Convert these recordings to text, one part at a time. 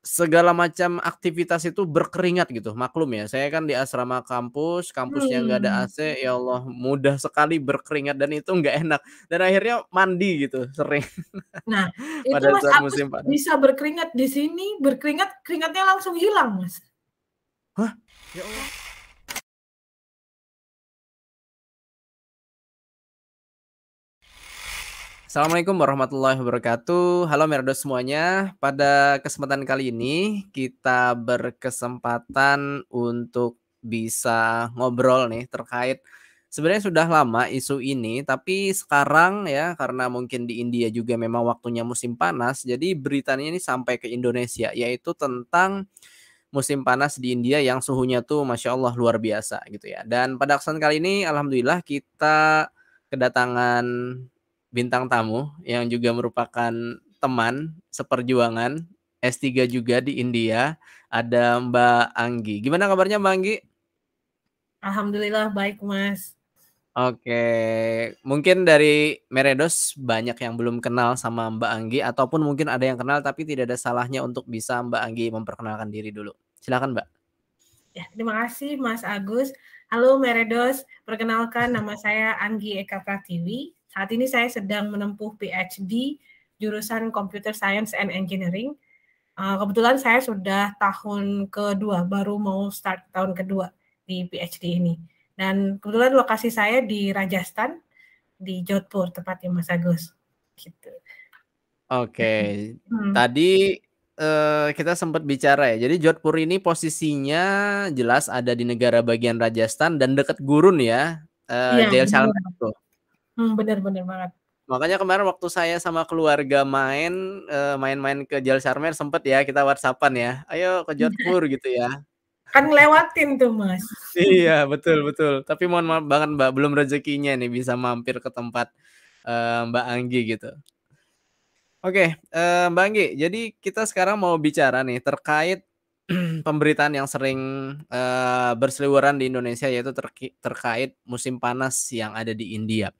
segala macam aktivitas itu berkeringat gitu, maklum ya, saya kan di asrama kampus, kampusnya nggak ada Hmm. AC, ya Allah mudah sekali berkeringat dan itu nggak enak, dan akhirnya mandi gitu sering Nah, itu pada Mas saat Agus musim panas. bisa berkeringat di sini, berkeringat, keringatnya langsung hilang, Mas. Hah? Ya Allah. Assalamualaikum warahmatullahi wabarakatuh. Halo Merdos semuanya. Pada kesempatan kali ini kita berkesempatan untuk bisa ngobrol nih terkait sebenarnya sudah lama isu ini, tapi sekarang ya karena mungkin di India juga memang waktunya musim panas, jadi beritanya ini sampai ke Indonesia yaitu tentang musim panas di India yang suhunya tuh Masya Allah luar biasa gitu ya. Dan pada kesempatan kali ini Alhamdulillah kita kedatangan bintang tamu yang juga merupakan teman seperjuangan S3 juga di India, ada Mbak Anggi. Gimana kabarnya Mbak Anggi? Alhamdulillah baik, Mas. Oke, mungkin dari Meredos banyak yang belum kenal sama Mbak Anggi ataupun mungkin ada yang kenal tapi tidak ada salahnya untuk bisa Mbak Anggi memperkenalkan diri dulu. Silakan Mbak. Ya, terima kasih Mas Agus. Halo Meredos, perkenalkan nama saya Anggi Eka Pratiwi. Saat ini saya sedang menempuh PhD jurusan Computer Science and Engineering. Kebetulan saya sudah tahun kedua, baru mau start tahun kedua di PhD ini. Dan kebetulan lokasi saya di Rajasthan, di Jodhpur tepatnya Mas Agus. Gitu. Oke, Hmm. tadi kita sempat bicara ya. Jadi Jodhpur ini posisinya jelas ada di negara bagian Rajasthan dan dekat gurun ya, Iya, benar. Jaisalmer tuh. Benar-benar banget. Makanya kemarin waktu saya sama keluarga main-main ke Jaisalmer sempet ya kita WhatsApp-an ya. Ayo ke Jodhpur gitu ya. Kan ngelewatin tuh, Mas. Iya, betul betul. Tapi mohon maaf banget Mbak, belum rezekinya nih bisa mampir ke tempat Mbak Anggi gitu. Oke, Mbak Anggi, jadi kita sekarang mau bicara nih terkait pemberitaan yang sering, berseliweran di Indonesia yaitu terkait musim panas yang ada di India.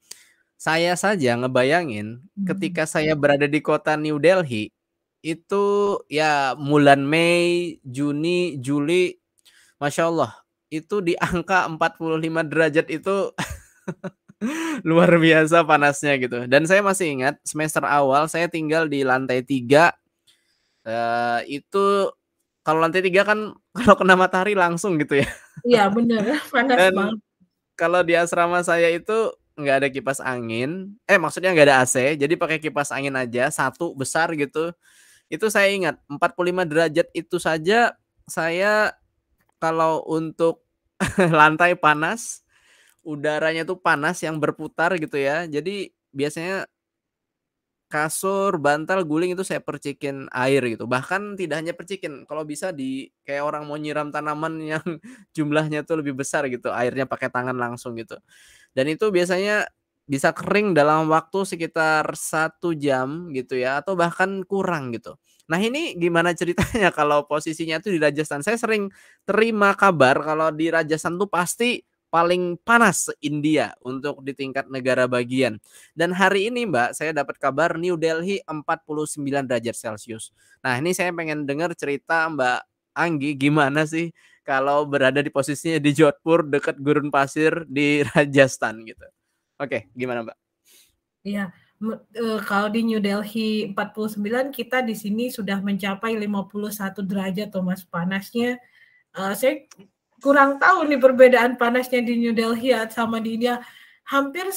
Saya saja ngebayangin Hmm. ketika saya berada di kota New Delhi, itu ya bulan Mei, Juni, Juli, Masya Allah, itu di angka 45 derajat itu luar biasa panasnya gitu. Dan saya masih ingat semester awal saya tinggal di lantai 3. Itu kalau lantai 3 kan kalau kena matahari langsung gitu ya. Iya bener, panas Dan banget. kalau di asrama saya itu nggak ada kipas angin, maksudnya nggak ada AC, jadi pakai kipas angin aja, satu besar gitu. Itu saya ingat 45 derajat itu saja saya kalau untuk lantai panas, udaranya tuh panas yang berputar gitu ya. Jadi biasanya kasur, bantal, guling itu saya percikin air gitu. Bahkan tidak hanya percikin, kalau bisa kayak orang mau nyiram tanaman yang jumlahnya tuh lebih besar gitu, airnya pakai tangan langsung gitu. Dan itu biasanya bisa kering dalam waktu sekitar 1 jam gitu ya, atau bahkan kurang gitu. Nah ini gimana ceritanya kalau posisinya tuh di Rajasthan? Saya sering terima kabar kalau di Rajasthan tuh pasti paling panas se-India untuk di tingkat negara bagian. Dan hari ini Mbak, saya dapat kabar New Delhi 49 derajat Celcius. Nah, ini saya pengen dengar cerita Mbak Anggi gimana sih kalau berada di posisinya di Jodhpur dekat gurun pasir di Rajasthan gitu. Oke, gimana Mbak? Iya, kalau di New Delhi 49, kita di sini sudah mencapai 51 derajat tuh Mas panasnya. Saya kurang tahu nih perbedaan panasnya di New Delhi sama di India. Hampir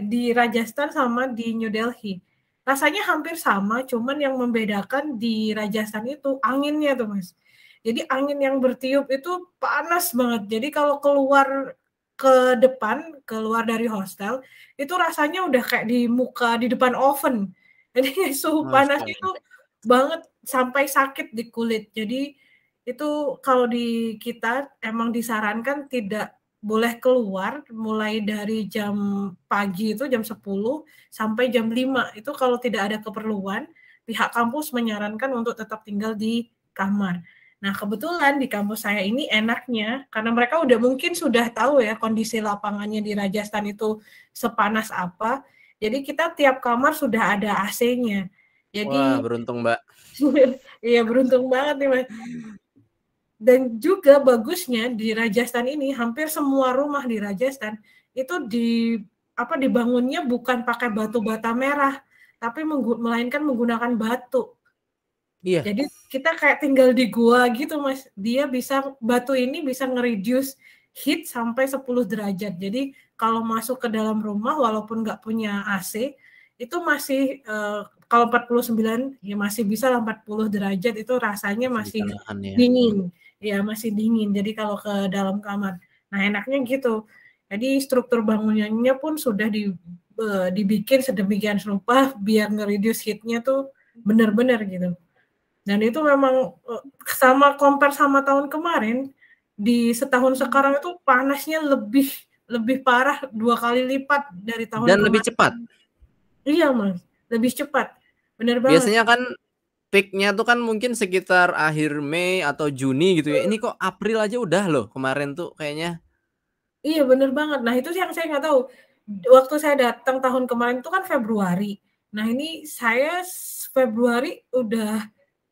di Rajasthan sama di New Delhi. Rasanya hampir sama, cuman yang membedakan di Rajasthan itu anginnya tuh Mas. Jadi angin yang bertiup itu panas banget. Jadi kalau keluar ke depan, keluar dari hostel, itu rasanya udah kayak di muka, di depan oven. Jadi suhu Masya panasnya itu Allah. banget sampai sakit di kulit. Jadi itu kalau di kita emang disarankan tidak boleh keluar mulai dari jam pagi itu jam 10 sampai jam 5. Itu kalau tidak ada keperluan, pihak kampus menyarankan untuk tetap tinggal di kamar. Nah, kebetulan di kampus saya ini enaknya karena mereka udah mungkin sudah tahu ya kondisi lapangannya di Rajasthan itu sepanas apa. Jadi kita tiap kamar sudah ada AC-nya. Wah, Jadi beruntung, Mbak. iya beruntung banget nih, Mas. Dan juga bagusnya di Rajasthan ini hampir semua rumah di Rajasthan itu dibangunnya bukan pakai batu bata merah, tapi melainkan menggunakan batu. Iya. Jadi kita kayak tinggal di gua gitu, Mas. Batu ini bisa nge-reduce heat sampai 10 derajat. Jadi kalau masuk ke dalam rumah walaupun nggak punya AC, itu masih kalau 49 ya masih bisa lah 40 derajat, itu rasanya Masih bisa masih nahan ya. dingin. Ya, masih dingin. Jadi kalau ke dalam kamar. Nah, enaknya gitu. Jadi struktur bangunannya pun sudah dibikin sedemikian rupa biar nge-reduce heat-nya tuh benar-benar gitu. Dan itu memang sama compare sama tahun kemarin, di setahun sekarang itu panasnya lebih parah 2 kali lipat dari tahun Dan lebih kemarin. cepat. Iya, Mas, lebih cepat. Benar banget. Biasanya kan peak-nya tuh kan mungkin sekitar akhir Mei atau Juni gitu ya. Ini kok April aja udah loh kemarin tuh kayaknya. Iya, benar banget. Nah, itu yang saya nggak tahu. Waktu saya datang tahun kemarin itu kan Februari. Nah, ini saya Februari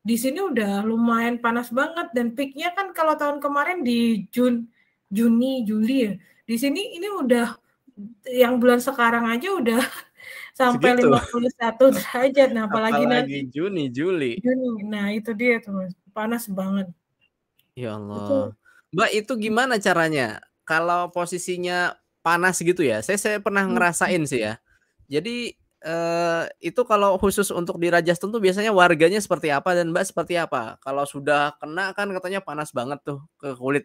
di sini udah lumayan panas banget, dan peak-nya kan kalau tahun kemarin di Juni, Juli ya. Di sini ini udah yang bulan sekarang aja udah sampai Segitu. 51 derajat. Nah, apalagi Apalagi nanti Juni, Juli. Juni. Nah, itu dia tuh, Mas. Panas banget. Ya Itu Allah. Mbak, itu gimana caranya? Kalau posisinya panas gitu ya, saya pernah ngerasain sih ya. Jadi, itu kalau khusus untuk di Rajasthan tuh biasanya warganya seperti apa dan Mbak seperti apa? Kalau sudah kena kan katanya panas banget tuh ke kulit.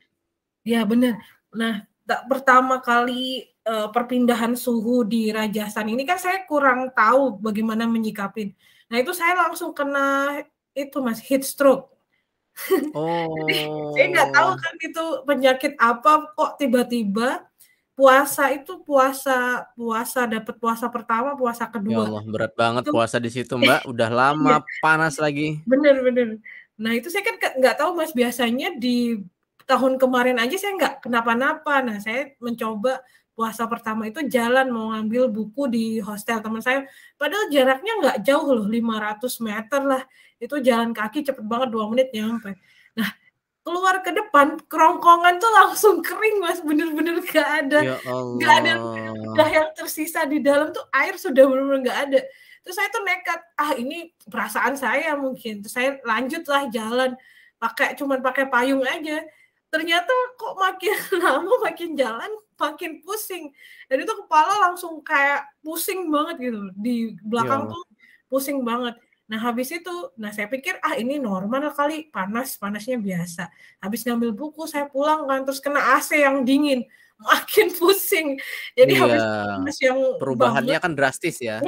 ya benar. Nah, pertama kali perpindahan suhu di Rajasthan ini kan saya kurang tahu bagaimana menyikapin. Nah, itu saya langsung kena itu, Mas, heat stroke. Jadi saya nggak tahu Oh. kan itu penyakit apa, kok tiba-tiba puasa dapat puasa pertama, puasa Ya kedua. Allah, berat banget Itu puasa di situ, Mbak, udah lama iya, panas lagi. bener. Nah, itu saya kan nggak tahu, Mas, biasanya di tahun kemarin aja saya nggak kenapa-napa. Nah, saya mencoba puasa pertama itu jalan mau ngambil buku di hostel teman saya, padahal jaraknya nggak jauh loh, 500 meter lah. Itu jalan kaki cepet banget 2 menit nyampe. Nah, keluar ke depan, kerongkongan tuh langsung kering, Mas, bener-bener Ya nggak ada Allah. ludah yang tersisa di dalam tuh, air sudah bener-bener nggak ada. Terus saya tuh nekat, ini perasaan saya mungkin. Terus saya lanjutlah jalan, cuman pakai payung aja. Ternyata kok makin lama makin jalan makin pusing. Dan itu kepala langsung kayak pusing banget gitu. Di Ya belakang Allah. tuh pusing banget. Nah, habis itu, saya pikir, ini normal kali, panasnya biasa. Habis ngambil buku, saya pulang kan, terus kena AC yang dingin, makin pusing. Jadi Iya, habis panas yang perubahannya banget, kan drastis ya.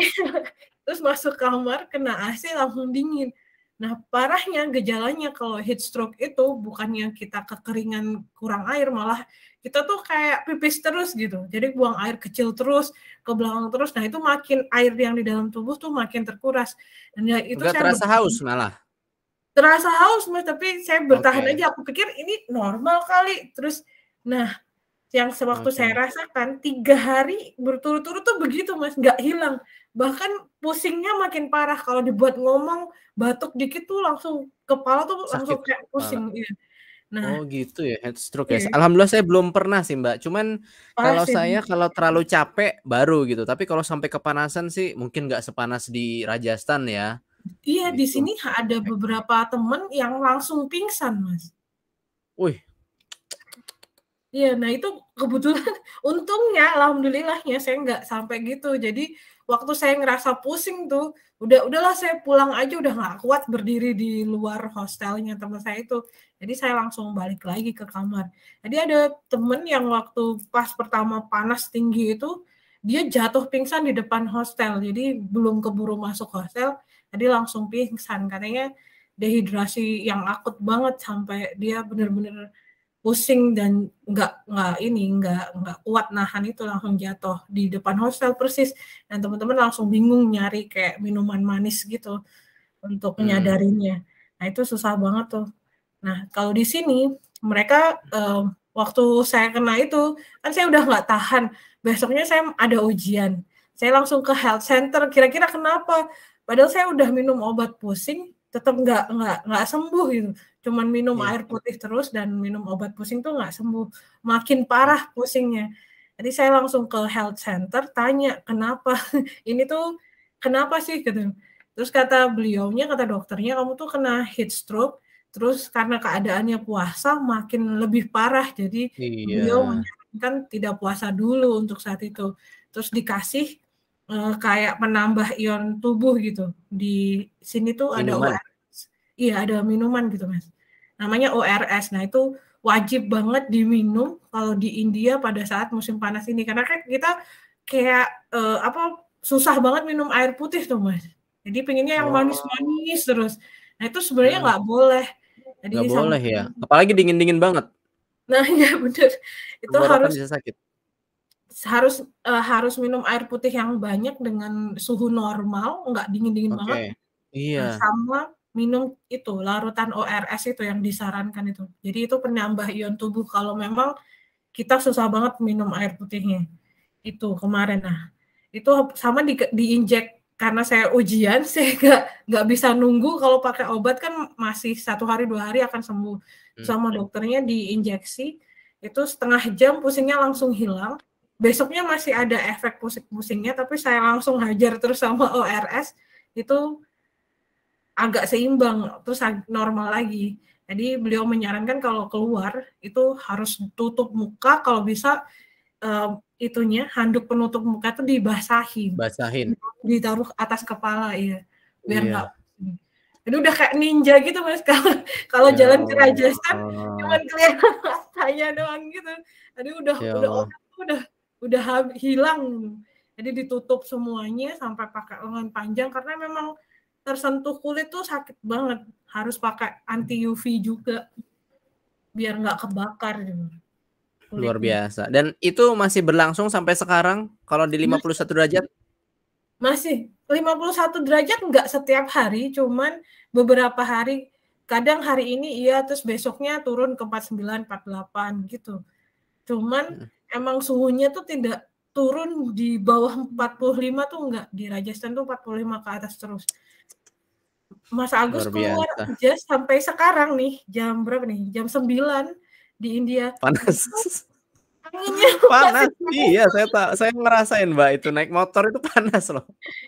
terus masuk kamar, kena AC langsung dingin. Nah, parahnya gejalanya kalau heat stroke itu bukannya kita kekeringan kurang air, malah kita tuh kayak pipis terus gitu. Jadi buang air kecil terus, ke belakang terus. Nah, itu makin air yang di dalam tubuh tuh makin terkuras. Dan ya itu Enggak saya terasa haus malah? terasa haus, Mas, tapi saya bertahan Oke, aja. Aku pikir ini normal kali. Terus, nah, yang sewaktu saya oke. rasakan 3 hari berturut-turut tuh begitu, Mas, nggak hilang. Bahkan pusingnya makin parah, kalau dibuat ngomong, batuk dikit tuh langsung kepala tuh langsung Sakit kayak kepala. pusing, iya. Nah, Oh gitu ya, heat stroke ya. iya, Alhamdulillah saya belum pernah sih, Mbak. Cuman parah kalau sih. saya kalau terlalu capek baru gitu, tapi kalau sampai kepanasan sih mungkin nggak sepanas di Rajasthan ya, Iya, di gitu. sini ada beberapa temen yang langsung pingsan, Mas. Wih, Iya, nah itu kebetulan untungnya alhamdulillahnya saya nggak sampai gitu. Jadi waktu saya ngerasa pusing tuh, udahlah saya pulang aja, udah nggak kuat berdiri di luar hostelnya teman saya itu. Jadi saya langsung balik lagi ke kamar. Jadi ada temen yang waktu pas pertama panas tinggi itu, dia jatuh pingsan di depan hostel. Jadi belum keburu masuk hostel, jadi langsung pingsan. Katanya dehidrasi yang akut banget sampai dia bener-bener pusing dan nggak kuat nahan, itu langsung jatuh di depan hostel persis, dan teman-teman langsung bingung nyari kayak minuman manis gitu untuk mmm, nyadarinnya. Nah, itu susah banget tuh. Nah, kalau di sini mereka, waktu saya kena itu, kan saya udah nggak tahan, besoknya saya ada ujian. Saya langsung ke health center, "Kira-kira kenapa?" Padahal saya udah minum obat pusing, tetap nggak sembuh gitu. Cuman minum Iya. air putih terus dan minum obat pusing tuh nggak sembuh, makin parah pusingnya. Jadi saya langsung ke health center tanya, "Kenapa? Ini tuh kenapa sih?" gitu. Terus kata beliaunya, kata dokternya, "Kamu tuh kena heat stroke, terus karena keadaannya puasa makin lebih parah." Jadi Iya. beliau menyarankan tidak puasa dulu untuk saat itu. Terus dikasih kayak penambah ion tubuh gitu. Di sini tuh ada Minuman. ORS. Iya, ada minuman gitu, Mas. Namanya ORS. Nah, itu wajib banget diminum kalau di India pada saat musim panas ini. Karena kan kita kayak susah banget minum air putih tuh, Mas. Jadi pengennya yang Oh. manis-manis terus. Nah, itu sebenarnya nggak boleh. Jadi Nggak sama boleh ya. Apalagi dingin-dingin banget. nah, iya bener. Itu Tenggorokan harus bisa sakit. harus minum air putih yang banyak dengan suhu normal, nggak dingin-dingin banget. Oke. Iya. Sama minum itu larutan ORS itu yang disarankan itu. Jadi itu penambah ion tubuh kalau memang kita susah banget minum air putihnya. Itu kemarin. Nah, itu sama diinjek karena saya ujian, saya nggak bisa nunggu kalau pakai obat kan masih 1 hari 2 hari akan sembuh. Sama dokternya diinjeksi, itu setengah jam pusingnya langsung hilang. Besoknya masih ada efek pusing-pusingnya, tapi saya langsung hajar terus sama ORS, itu agak seimbang, terus normal lagi. Jadi beliau menyarankan kalau keluar, itu harus tutup muka, kalau bisa itunya handuk penutup muka itu dibasahin, Basahin. ditaruh atas kepala ya, biar nggak. Iya. Jadi udah kayak ninja gitu Mas, kalau Ya jalan ke Rajasthan Allah. cuman kelihatan matanya doang gitu. Tadi Ya udah Allah. udah hilang. Jadi ditutup semuanya sampai pakai lengan panjang karena memang tersentuh kulit tuh sakit banget. Harus pakai anti UV juga biar nggak kebakar gitu Luar kulitnya. biasa. Dan itu masih berlangsung sampai sekarang kalau di 51 derajat? Masih 51 derajat nggak setiap hari, cuman beberapa hari. Kadang hari ini iya, terus besoknya turun ke 49, 48 gitu. Cuman emang suhunya tuh tidak turun di bawah 45 tuh enggak. Di Rajasthan tuh 45 ke atas terus. Mas Agus Luar keluar biasa. aja sampai sekarang nih, jam berapa nih? Jam 9 di India. Panas. Itu anginnya masih Panas. Iya, saya ngerasain, Mbak, itu naik motor itu panas loh.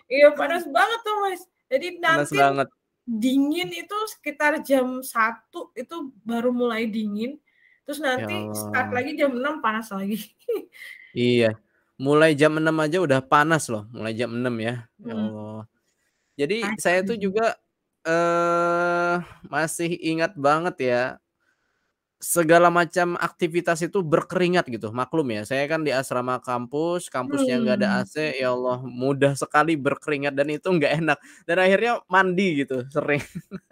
iya panas banget tuh Mas. Jadi Panas nanti banget. dingin itu sekitar jam 1 itu baru mulai dingin. Terus Ya nanti start Allah. lagi jam 6 panas lagi. Iya. Mulai jam 6 aja udah panas loh, mulai jam 6 ya. Ya Allah. Jadi saya tuh juga masih ingat banget ya, segala macam aktivitas itu berkeringat gitu, maklum ya, saya kan di asrama kampus, kampusnya nggak ada Hmm. AC, ya Allah mudah sekali berkeringat dan itu nggak enak, dan akhirnya mandi gitu sering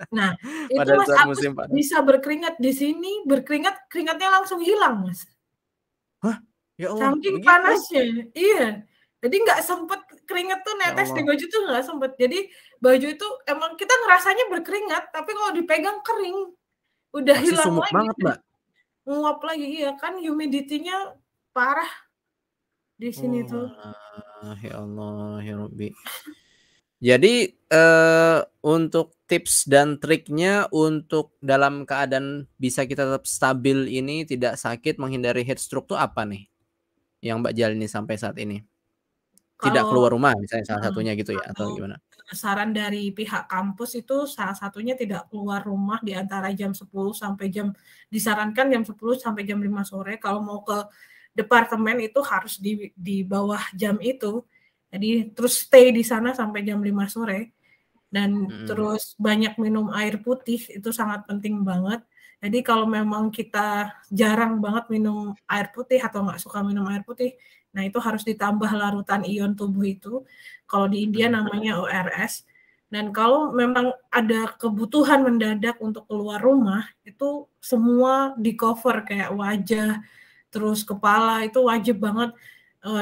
Nah, itu pada Mas saat Agus musim panas. bisa berkeringat di sini, keringatnya langsung hilang, Mas. Hah? Ya Allah, Saking begitu? panasnya. Iya. Jadi nggak sempet keringat tuh Ya netes di Allah, baju tuh nggak sempet. Jadi baju itu emang kita ngerasanya berkeringat, tapi kalau dipegang kering. Udah pasti hilang sumuk lagi. banget, Mbak? Nguap lagi, iya kan humidity-nya parah di sini tuh. Wah, ya Allah, ya Rabbi. Jadi, untuk tips dan triknya untuk dalam keadaan bisa kita tetap stabil ini, tidak sakit, menghindari heat stroke tuh apa nih, yang Mbak jalani sampai saat ini? Tidak Kalau keluar rumah misalnya salah heeh, satunya gitu ya, atau kalau gimana? saran dari pihak kampus itu salah satunya tidak keluar rumah di antara jam 10 sampai disarankan jam 10 sampai jam 5 sore. Kalau mau ke departemen itu harus di bawah jam itu. Jadi terus stay di sana sampai jam 5 sore. Dan Mhm. terus banyak minum air putih itu sangat penting banget. Jadi kalau memang kita jarang banget minum air putih atau nggak suka minum air putih, nah itu harus ditambah larutan ion tubuh itu. Kalau di India Mhm. namanya ORS. Dan kalau memang ada kebutuhan mendadak untuk keluar rumah, itu semua di-cover kayak wajah, terus kepala itu wajib banget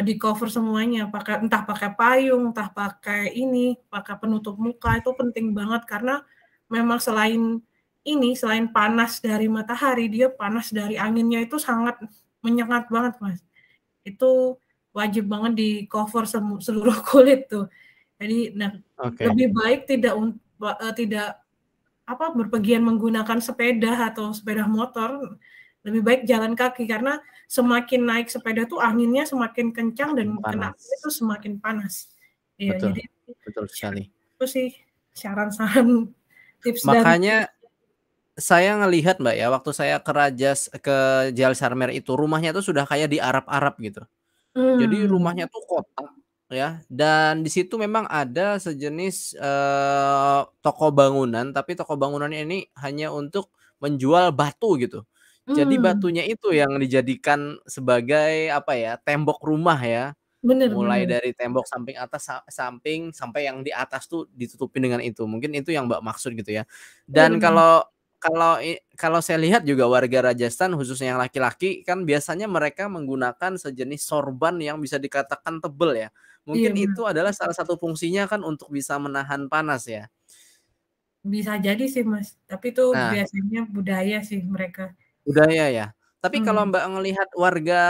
di-cover semuanya, entah pakai payung, entah pakai pakai penutup muka, itu penting banget karena memang selain panas dari matahari, dia panas dari anginnya itu sangat menyengat banget, Mas. Itu wajib banget di-cover seluruh kulit tuh. Jadi, nah Oke. lebih baik tidak berpergian menggunakan sepeda atau sepeda motor, lebih baik jalan kaki karena semakin naik sepeda tuh anginnya semakin kencang dan Makin kena panas. itu semakin panas. Iya, Betul, jadi betul sekali. itu sih saran-saran tips dan Makanya saya ngelihat Mbak ya, waktu saya ke Jal Sarmer itu, rumahnya tuh sudah kayak di Arab-Arab gitu. Jadi rumahnya tuh kotak ya, dan di situ memang ada sejenis, toko bangunan, tapi toko bangunannya ini hanya untuk menjual batu gitu. Jadi mmm, batunya itu yang dijadikan sebagai apa ya, tembok rumah ya. bener Mulai bener. dari tembok samping atas samping sampai yang di atas tuh ditutupin dengan itu. Mungkin itu yang Mbak maksud gitu ya. Bener Dan banget. kalau saya lihat juga warga Rajasthan khususnya yang laki-laki kan biasanya mereka menggunakan sejenis sorban yang bisa dikatakan tebel ya. Iya Mungkin bener. itu adalah salah satu fungsinya kan untuk bisa menahan panas ya. Bisa jadi sih, Mas, tapi itu Nah, biasanya budaya sih mereka. budaya ya. Tapi kalau Mmm. Mbak ngelihat warga,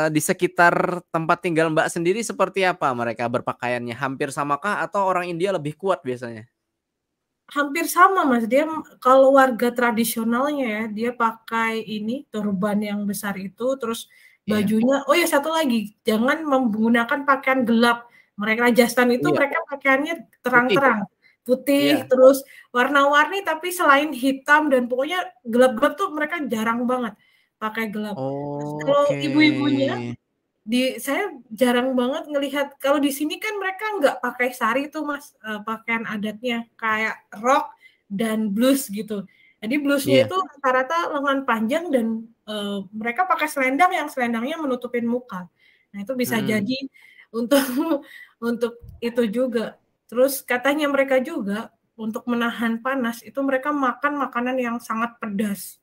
di sekitar tempat tinggal Mbak sendiri seperti apa mereka berpakaiannya? Hampir samakah atau orang India lebih kuat biasanya? Hampir sama, Mas, dia kalau warga tradisionalnya ya, dia pakai ini, turban yang besar itu, terus Iya. bajunya oh ya satu lagi, jangan menggunakan pakaian gelap. Mereka Rajasthan itu Iya, mereka pakaiannya putih, terang-terang, putih, iya. terus warna-warni, tapi selain hitam dan pokoknya gelap-gelap tuh mereka jarang banget pakai gelap. Terus kalau Oke. ibu-ibunya saya jarang banget ngelihat kalau di sini kan mereka nggak pakai sari tuh Mas, pakaian adatnya kayak rok dan blus gitu. Jadi blusnya Iya, itu rata-rata lengan panjang dan, mereka pakai selendang yang selendangnya menutupin muka. Nah itu bisa mhm. jadi untuk untuk itu juga. Terus katanya mereka juga untuk menahan panas itu mereka makan makanan yang sangat pedas.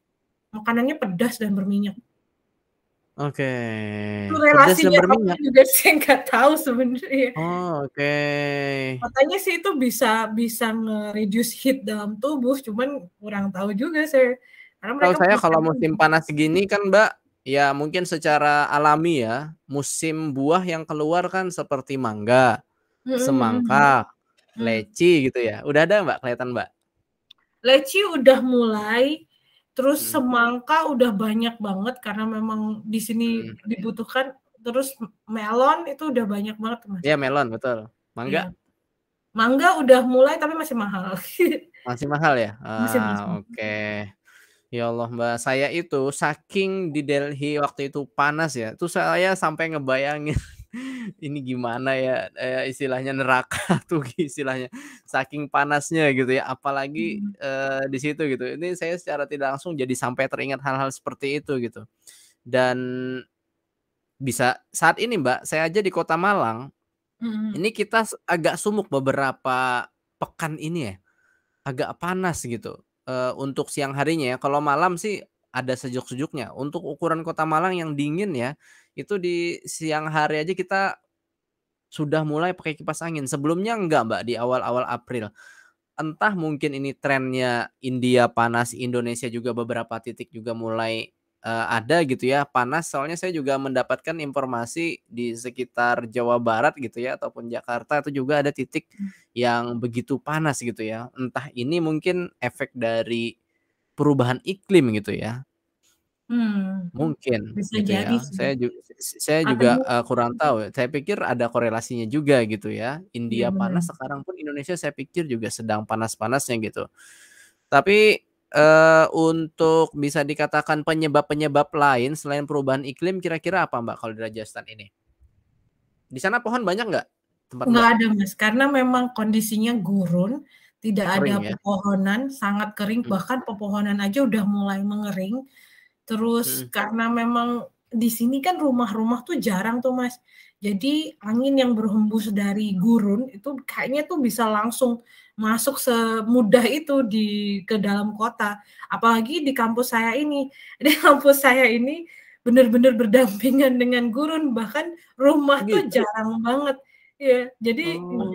Makanannya pedas dan berminyak. Oke. Itu Pedas dan relasinya apa berminyak? juga saya nggak tahu sebenarnya. Oh, oke. Katanya sih itu bisa bisa nge-reduce heat dalam tubuh, cuman kurang tahu juga saya. Karena Tahu mereka saya kalau makannya musim panas gini kan, Mbak, ya mungkin secara alami ya, musim buah yang keluar kan seperti mangga, mhm mhm, semangka, mhm. leci gitu ya. Udah ada Mbak, kelihatan Mbak? Leci udah mulai, terus Mhm, semangka udah banyak banget karena memang di sini mhm. dibutuhkan, terus melon itu udah banyak banget tuh, Mas. Iya melon, betul. Mangga Iya. Mangga udah mulai tapi masih mahal. masih mahal ya? Masih masih. Oke. Ya Allah, Mbak, saya itu saking di Delhi waktu itu panas ya, tuh saya sampai ngebayangin ini gimana ya, istilahnya neraka tuh istilahnya, saking panasnya gitu ya, apalagi, Mhm, di situ gitu. Ini saya secara tidak langsung jadi sampai teringat hal-hal seperti itu gitu. Dan bisa saat ini, Mbak, saya aja di Kota Malang, mhm. ini kita agak sumuk beberapa pekan ini ya. Agak panas gitu, untuk siang harinya ya, kalau malam sih ada sejuk-sejuknya. Untuk ukuran kota Malang yang dingin ya, itu di siang hari aja kita sudah mulai pakai kipas angin. Sebelumnya enggak, Mbak, di awal-awal April. Entah mungkin ini trennya India panas, Indonesia juga beberapa titik juga mulai, ada gitu ya panas. Soalnya saya juga mendapatkan informasi di sekitar Jawa Barat gitu ya ataupun Jakarta itu juga ada titik yang begitu panas gitu ya. Entah ini mungkin efek dari perubahan iklim gitu ya. Mmm, Mungkin bisa gitu jadi ya. sih. Saya juga, Katanya kurang tahu ya. Saya pikir ada korelasinya juga gitu ya. iya India bener. panas sekarang pun Indonesia saya pikir juga sedang panas-panasnya gitu. Tapi, untuk bisa dikatakan penyebab-penyebab lain selain perubahan iklim kira-kira apa Mbak kalau di Rajasthan ini? Di sana pohon banyak nggak tempat Nggak Mbak? ada, Mas, karena memang kondisinya gurun, tidak ada Kering ya? pepohonan, sangat kering, Mhm, bahkan pepohonan aja udah mulai mengering. Terus mhm. karena memang di sini kan rumah-rumah tuh jarang tuh, Mas. Jadi angin yang berhembus dari gurun itu kayaknya tuh bisa langsung masuk semudah itu ke dalam kota. Apalagi di kampus saya ini. Di kampus saya ini bener-bener berdampingan dengan gurun, bahkan rumah tuh Gitu? jarang banget. Iya, jadi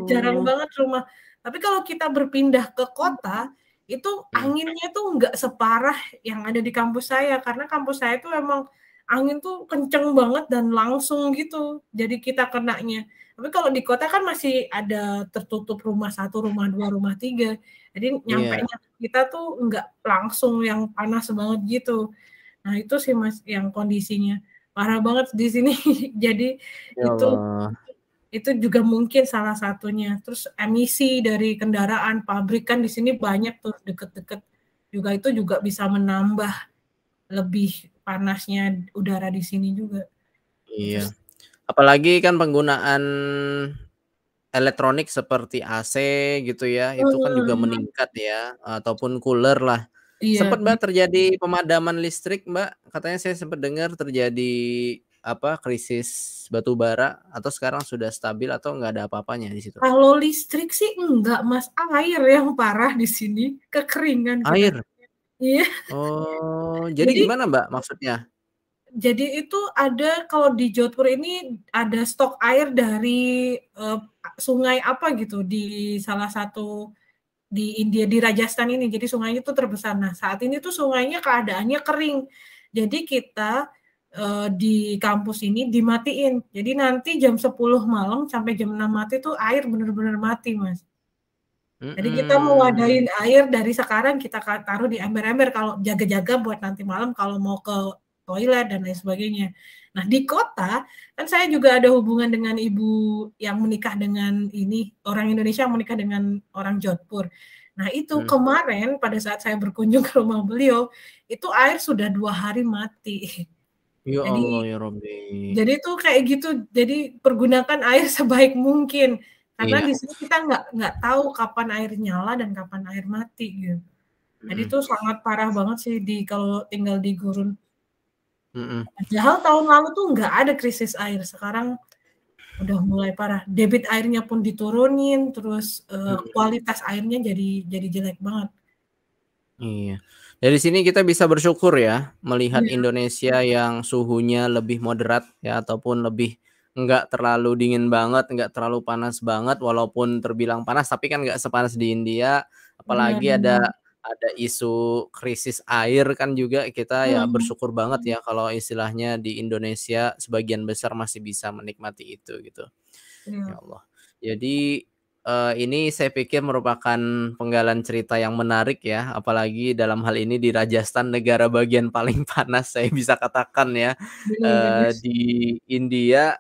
jarang Oh, banget rumah. Tapi kalau kita berpindah ke kota, itu mhm. anginnya tuh nggak separah yang ada di kampus saya, karena kampus saya tuh emang angin tuh kenceng banget dan langsung gitu, jadi kita kenanya. Tapi kalau di kota kan masih ada tertutup rumah 1, rumah 2, rumah 3. Jadi Iya. nyampenya kita tuh nggak langsung yang panas banget gitu. Nah itu sih Mas yang kondisinya parah banget di sini. Jadi Ya Allah. itu juga mungkin salah satunya. Terus emisi dari kendaraan, pabrik kan di sini banyak tuh deket-deket juga, itu juga bisa menambah lebih panasnya udara di sini juga. Itu Iya. Apalagi kan penggunaan elektronik seperti AC gitu ya, itu kan juga meningkat ya, ataupun cooler lah. iya, Sempet Mbak terjadi pemadaman listrik Mbak? Katanya saya sempat dengar terjadi apa, krisis batu bara atau sekarang sudah stabil atau nggak ada apa-apanya di situ? kalau listrik sih enggak Mas, air yang parah di sini, kekeringan kita. Air? Iya, Oh, jadi jadi gimana Mbak maksudnya? jadi itu ada kalau di Jodhpur ini ada stok air dari, sungai apa gitu di salah satu di India, di Rajasthan ini. Jadi sungainya itu terbesar. Nah, saat ini tuh sungainya keadaannya kering. Jadi kita di kampus ini dimatiin. Jadi nanti jam 10 malam sampai jam 6 mati tuh air benar-benar mati, Mas. Jadi kita Mhm. mewadahin air dari sekarang kita taruh di ember-ember kalau jaga-jaga buat nanti malam kalau mau ke toilet dan lain sebagainya. Nah, di kota kan saya juga ada hubungan dengan ibu yang menikah dengan ini orang Indonesia yang menikah dengan orang Jodhpur. Nah, itu Mhm. kemarin pada saat saya berkunjung ke rumah beliau, itu air sudah 2 hari mati. Ya Allah Jadi ya Rabbi. jadi tuh kayak gitu, jadi pergunakan air sebaik mungkin, karena Iya. di sini kita nggak tahu kapan air nyala dan kapan air mati gitu. Jadi Mhm. itu sangat parah banget sih kalau tinggal di gurun. Mhm. Padahal tahun lalu tuh nggak ada krisis air, sekarang udah mulai parah. Debit airnya pun diturunin, terus, Mhm. kualitas airnya jadi jelek banget. Iya. Dari sini kita bisa bersyukur ya, melihat Iya, Indonesia yang suhunya lebih moderat ya, ataupun lebih nggak terlalu dingin banget, nggak terlalu panas banget, walaupun terbilang panas, tapi kan nggak sepanas di India. benar Apalagi benar. ada isu krisis air kan juga kita ya Mhm, bersyukur banget ya kalau istilahnya di Indonesia sebagian besar masih bisa menikmati itu gitu. iya. Ya Allah. Jadi, ini saya pikir merupakan penggalan cerita yang menarik ya, apalagi dalam hal ini di Rajasthan, negara bagian paling panas saya bisa katakan ya, Benar benar. di India.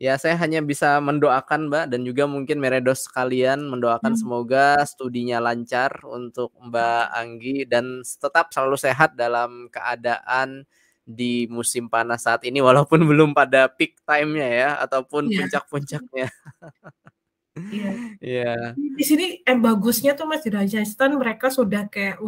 Ya saya hanya bisa mendoakan Mbak, dan juga mungkin Meredos sekalian mendoakan Mmm, semoga studinya lancar untuk Mbak Anggi dan tetap selalu sehat dalam keadaan di musim panas saat ini walaupun belum pada peak time-nya ya, ataupun iya puncak-puncaknya. iya. Iya. Di sini bagusnya tuh Mas di Rajasthan mereka sudah kayak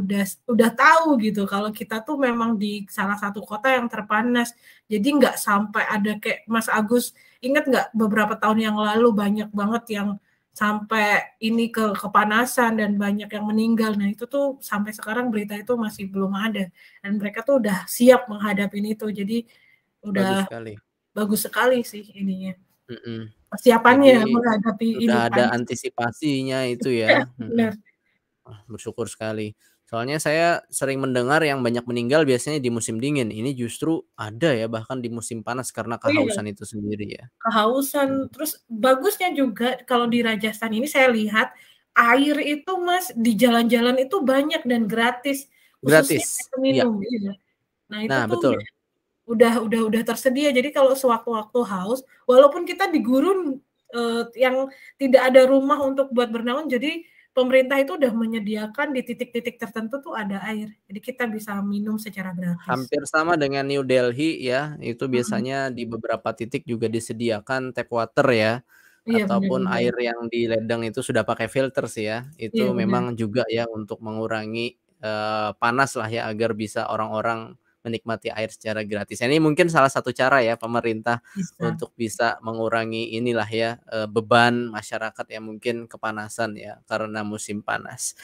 udah tahu gitu kalau kita tuh memang di salah satu kota yang terpanas. Jadi nggak sampai ada kayak Mas Agus ingat nggak beberapa tahun yang lalu banyak banget yang sampai ini kepanasan dan banyak yang meninggal. Nah itu tuh sampai sekarang berita itu masih belum ada dan mereka tuh udah siap menghadapi itu. Jadi Bagus udah sekali. bagus sekali sih ininya Mhm. persiapannya Jadi menghadapi ini sudah ada panas. antisipasinya itu Iya ya, mhm. benar. Wah, bersyukur sekali. Soalnya saya sering mendengar yang banyak meninggal biasanya di musim dingin, ini justru ada ya bahkan di musim panas karena Iya. kehausan itu sendiri ya. Mhm. Kehausan, terus bagusnya juga kalau di Rajasthan ini saya lihat air itu Mas, di jalan-jalan itu banyak dan gratis, khususnya Gratis? air Iya. minum, iya. Nah itu Nah tuh betul, udah tersedia, jadi kalau sewaktu-waktu haus, walaupun kita di gurun, yang tidak ada rumah untuk buat bernaung, jadi pemerintah itu udah menyediakan di titik-titik tertentu tuh ada air, jadi kita bisa minum secara gratis. hampir sama dengan New Delhi ya, itu Mhm, biasanya di beberapa titik juga disediakan tap water ya. iya bener Ataupun bener. air yang di ledeng itu sudah pakai filter sih ya, Iya itu bener. memang juga ya untuk mengurangi, panas lah ya agar bisa orang-orang menikmati air secara gratis. Ini mungkin salah satu cara ya pemerintah Bisa. untuk bisa mengurangi inilah ya, beban masyarakat yang mungkin kepanasan ya karena musim panas.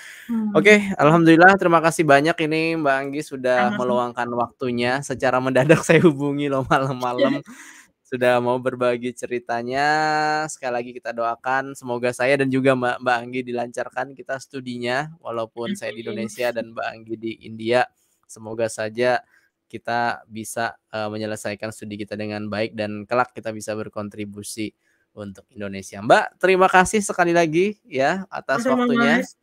Oke, Mhm. alhamdulillah terima kasih banyak ini Mbak Anggi sudah Sama-sama. meluangkan waktunya, secara mendadak saya hubungi loh malam-malam. Sudah mau berbagi ceritanya. Sekali lagi kita doakan semoga saya dan juga Mbak Anggi dilancarkan kita studinya, walaupun saya di Amin. Indonesia dan Mbak Anggi di India. Semoga saja kita bisa, menyelesaikan studi kita dengan baik dan kelak kita bisa berkontribusi untuk Indonesia. Mbak, terima kasih sekali lagi ya atas Sama-sama, waktunya Mas.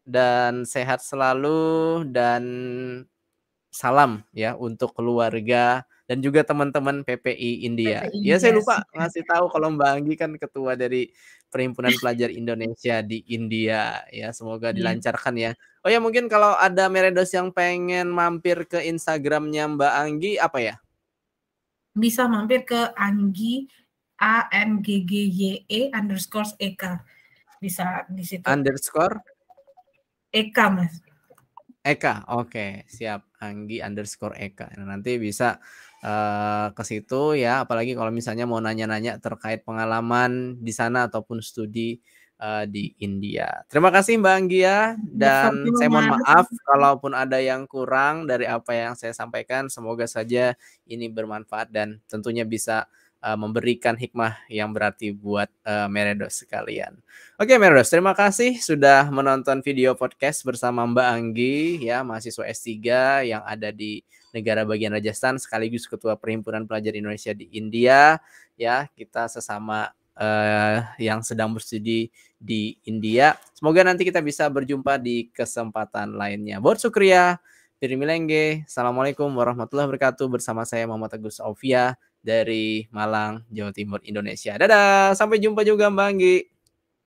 dan sehat selalu dan salam ya untuk keluarga dan juga teman-teman PPI India. PPI Ya saya India, lupa siap. ngasih tahu kalau Mbak Anggi kan ketua dari Perhimpunan Pelajar Indonesia di India ya. Semoga Iya. dilancarkan ya. Oh ya mungkin kalau ada Meredos yang pengen mampir ke Instagramnya Mbak Anggi apa ya? Bisa mampir ke Anggi ANGGYE_EK. Bisa di situ. Underscore Eka, Mas. Eka, oke, siap. Anggi underscore Eka. Nah, nanti bisa ke situ ya. Apalagi kalau misalnya mau nanya-nanya terkait pengalaman di sana ataupun studi di India. Terima kasih Mbak Anggi ya. Ya, Dan sama, saya mohon Mas. maaf kalaupun ada yang kurang dari apa yang saya sampaikan. Semoga saja ini bermanfaat dan tentunya bisa memberikan hikmah yang berarti buat Meredos sekalian. Oke Meredos, terima kasih sudah menonton video podcast bersama Mbak Anggi ya, mahasiswa S3 yang ada di negara bagian Rajasthan sekaligus ketua Perhimpunan Pelajar Indonesia di India ya. Kita sesama yang sedang berstudi di India. Semoga nanti kita bisa berjumpa di kesempatan lainnya. Buat Sukriya, Pirimilenge, Assalamualaikum warahmatullahi wabarakatuh. Bersama saya Muhammad Agus Aufia dari Malang, Jawa Timur, Indonesia. Dadah, sampai jumpa juga Mbak Anggi.